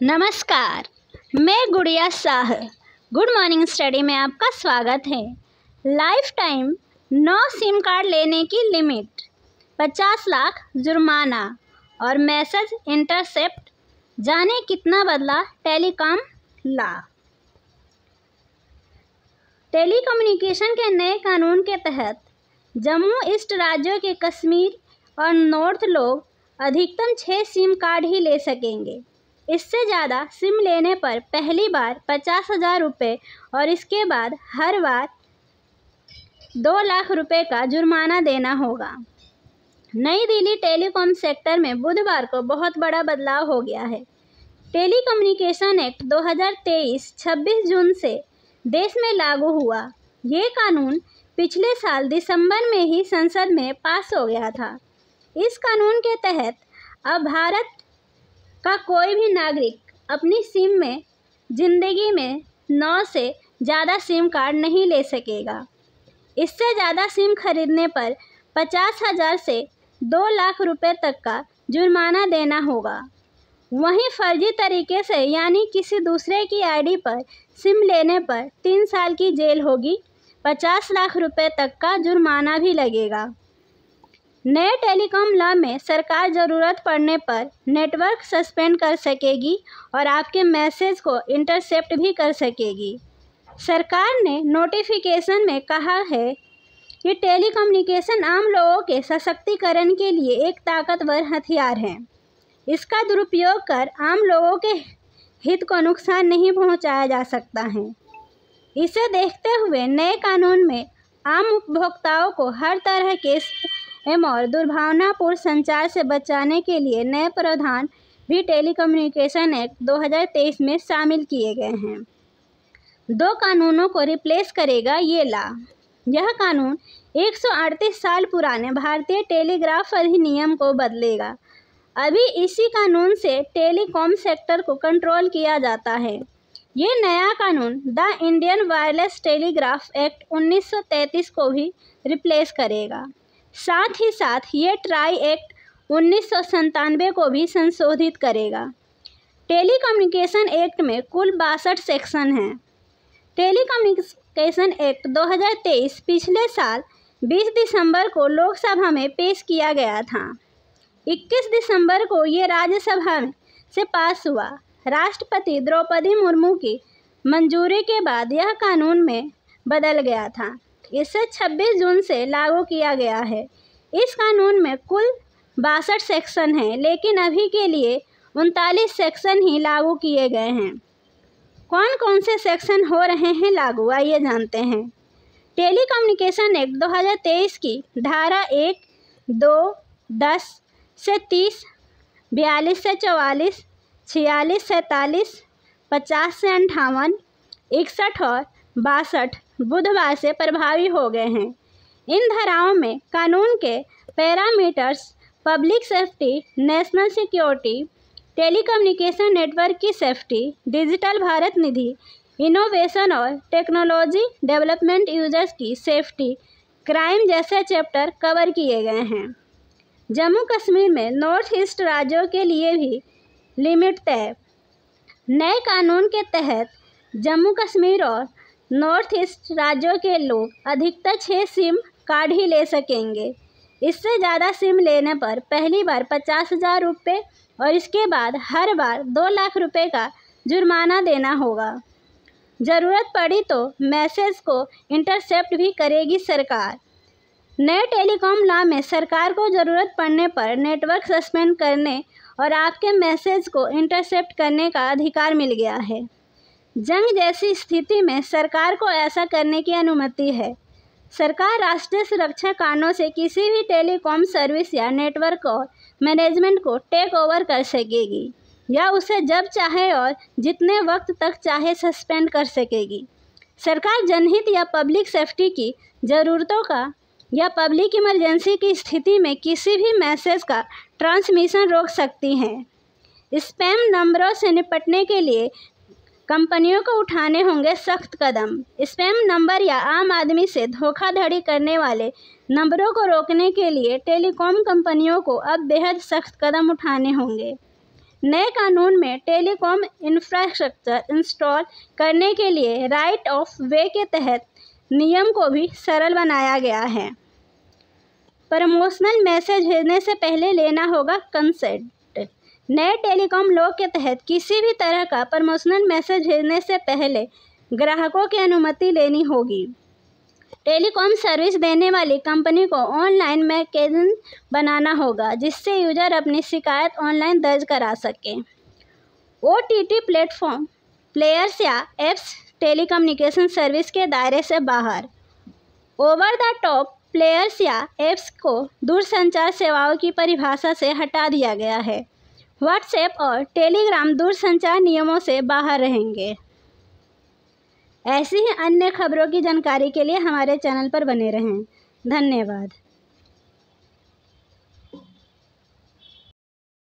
नमस्कार, मैं गुड़िया शाह। गुड मॉर्निंग स्टडी में आपका स्वागत है। लाइफ टाइम 9 सिम कार्ड लेने की लिमिट, 50 लाख जुर्माना और मैसेज इंटरसेप्ट, जाने कितना बदला टेलीकॉम लॉ। टेलीकम्युनिकेशन के नए कानून के तहत जम्मू ईस्ट राज्यों के कश्मीर और नॉर्थ लोग अधिकतम 6 सिम कार्ड ही ले सकेंगे। इससे ज़्यादा सिम लेने पर पहली बार 50,000 रुपये और इसके बाद हर बार 2 लाख रुपये का जुर्माना देना होगा। नई दिल्ली टेलीकॉम सेक्टर में बुधवार को बहुत बड़ा बदलाव हो गया है। टेलीकम्युनिकेशन एक्ट 2023 26 जून से देश में लागू हुआ। ये कानून पिछले साल दिसंबर में ही संसद में पास हो गया था। इस कानून के तहत अब भारत का कोई भी नागरिक अपनी सिम में ज़िंदगी में 9 से ज़्यादा सिम कार्ड नहीं ले सकेगा। इससे ज़्यादा सिम खरीदने पर 50,000 से 2 लाख रुपए तक का जुर्माना देना होगा। वहीं फर्जी तरीके से यानी किसी दूसरे की आईडी पर सिम लेने पर 3 साल की जेल होगी, 50 लाख रुपए तक का जुर्माना भी लगेगा। नए टेलीकॉम लॉ में सरकार ज़रूरत पड़ने पर नेटवर्क सस्पेंड कर सकेगी और आपके मैसेज को इंटरसेप्ट भी कर सकेगी। सरकार ने नोटिफिकेशन में कहा है कि टेलीकम्युनिकेशन आम लोगों के सशक्तिकरण के लिए एक ताकतवर हथियार है। इसका दुरुपयोग कर आम लोगों के हित को नुकसान नहीं पहुंचाया जा सकता है। इसे देखते हुए नए कानून में आम उपभोक्ताओं को हर तरह के और दुर्भावनापूर्ण संचार से बचाने के लिए नए प्रावधान भी टेलीकम्युनिकेशन एक्ट 2023 में शामिल किए गए हैं। 2 कानूनों को रिप्लेस करेगा ये लॉ। यह कानून 138 साल पुराने भारतीय टेलीग्राफ अधिनियम को बदलेगा। अभी इसी कानून से टेलीकॉम सेक्टर को कंट्रोल किया जाता है। ये नया कानून the Indian wireless telegraph act 1933 को भी रिप्लेस करेगा। साथ ही साथ ये ट्राई एक्ट 1997 को भी संशोधित करेगा। टेलीकम्युनिकेशन एक्ट में कुल 62 सेक्शन हैं। टेलीकम्युनिकेशन एक्ट 2023 पिछले साल 20 दिसंबर को लोकसभा में पेश किया गया था। 21 दिसंबर को ये राज्यसभा से पास हुआ। राष्ट्रपति द्रौपदी मुर्मू की मंजूरी के बाद यह कानून में बदल गया था। इसे 26 जून से लागू किया गया है। इस कानून में कुल 62 सेक्शन हैं, लेकिन अभी के लिए 39 सेक्शन ही लागू किए गए हैं। कौन कौन से सेक्शन हो रहे हैं लागू, आइए जानते हैं। टेलीकम्युनिकेशन एक्ट 2023 की धारा 1, 2, 10 से 30, 42 से 44, 46 से 43, 50 से 58, 61 और 62 बुधवार से प्रभावी हो गए हैं। इन धाराओं में कानून के parameters public safety, national security, telecommunication network की सेफ्टी, डिजिटल भारत निधि, इनोवेशन और टेक्नोलॉजी डेवलपमेंट, यूजर्स की सेफ्टी, क्राइम जैसे चैप्टर कवर किए गए हैं। जम्मू कश्मीर में नॉर्थ ईस्ट राज्यों के लिए भी लिमिट तय। नए कानून के तहत जम्मू कश्मीर और नॉर्थ ईस्ट राज्यों के लोग अधिकतर 6 सिम कार्ड ही ले सकेंगे। इससे ज़्यादा सिम लेने पर पहली बार 50,000 रुपये और इसके बाद हर बार 2 लाख रुपये का जुर्माना देना होगा। ज़रूरत पड़ी तो मैसेज को इंटरसेप्ट भी करेगी सरकार। नए टेलीकॉम लॉ में सरकार को ज़रूरत पड़ने पर नेटवर्क सस्पेंड करने और आपके मैसेज को इंटरसेप्ट करने का अधिकार मिल गया है। जंग जैसी स्थिति में सरकार को ऐसा करने की अनुमति है। सरकार राष्ट्रीय सुरक्षा कारणों से किसी भी टेलीकॉम सर्विस या नेटवर्क और मैनेजमेंट को टेक ओवर कर सकेगी या उसे जब चाहे और जितने वक्त तक चाहे सस्पेंड कर सकेगी। सरकार जनहित या पब्लिक सेफ्टी की ज़रूरतों का या पब्लिक इमरजेंसी की स्थिति में किसी भी मैसेज का ट्रांसमिशन रोक सकती है। स्पैम नंबरों से निपटने के लिए कंपनियों को उठाने होंगे सख्त कदम। स्पैम नंबर या आम आदमी से धोखाधड़ी करने वाले नंबरों को रोकने के लिए टेलीकॉम कंपनियों को अब बेहद सख्त कदम उठाने होंगे। नए कानून में टेलीकॉम इंफ्रास्ट्रक्चर इंस्टॉल करने के लिए राइट ऑफ वे के तहत नियम को भी सरल बनाया गया है। प्रमोशनल मैसेज भेजने से पहले लेना होगा कंसेंट। नए टेलीकॉम लॉ के तहत किसी भी तरह का प्रमोशनल मैसेज भेजने से पहले ग्राहकों की अनुमति लेनी होगी। टेलीकॉम सर्विस देने वाली कंपनी को ऑनलाइन मैकेनिज्म बनाना होगा जिससे यूजर अपनी शिकायत ऑनलाइन दर्ज करा सके। OTT प्लेटफॉर्म प्लेयर्स या एप्स टेलीकम्युनिकेशन सर्विस के दायरे से बाहर। ओवर द टॉप प्लेयर्स या एप्स को दूरसंचार सेवाओं की परिभाषा से हटा दिया गया है। व्हाट्सएप और टेलीग्राम दूरसंचार नियमों से बाहर रहेंगे। ऐसी ही अन्य खबरों की जानकारी के लिए हमारे चैनल पर बने रहें। धन्यवाद।